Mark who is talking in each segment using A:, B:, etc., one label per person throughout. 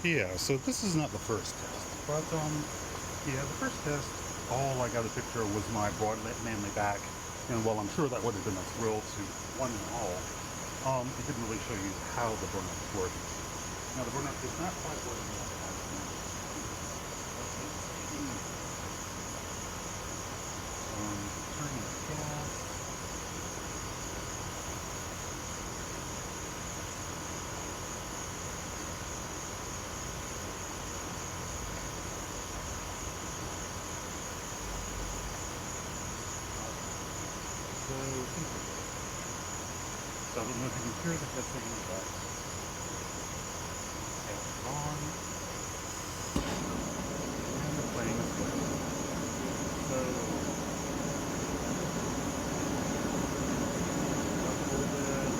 A: Yeah, so this is not the first test, but yeah, the first test, all I got a picture of was my broad manly back, and while I'm sure that would have been a thrill to one and all, it didn't really show you how the burnout is working. Now the burnout is not quite working like that. Turning the gas. So, so I don't know if you can hear the hissing, but it's on, and the flame is lit. So, up a little bit.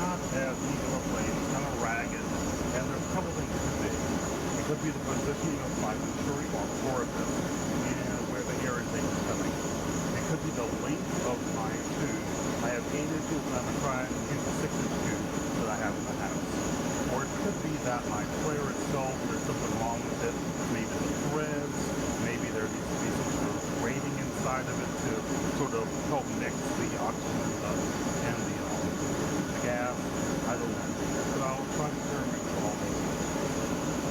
A: Not as neat of a flame, it's kind of ragged, and there's a couple things it could be. It could be the positioning of my venturi or orifice and where the air intake is coming. It could be the length of my tube. I have 8 inches and I'm trying to use a 6-inch tube that I have in the house. Or it could be that my flare itself, there's something wrong with it. Maybe the threads, maybe there needs to be some sort of grating inside of it to sort of help mix the oxygen and the gas. I don't know. But I'll try to experiment with all these.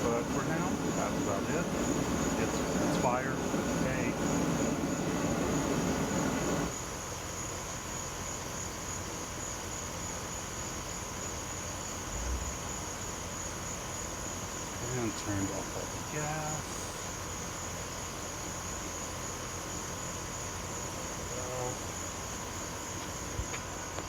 A: But for now, that's about it. It's fire. Hey. And turned off all the gas.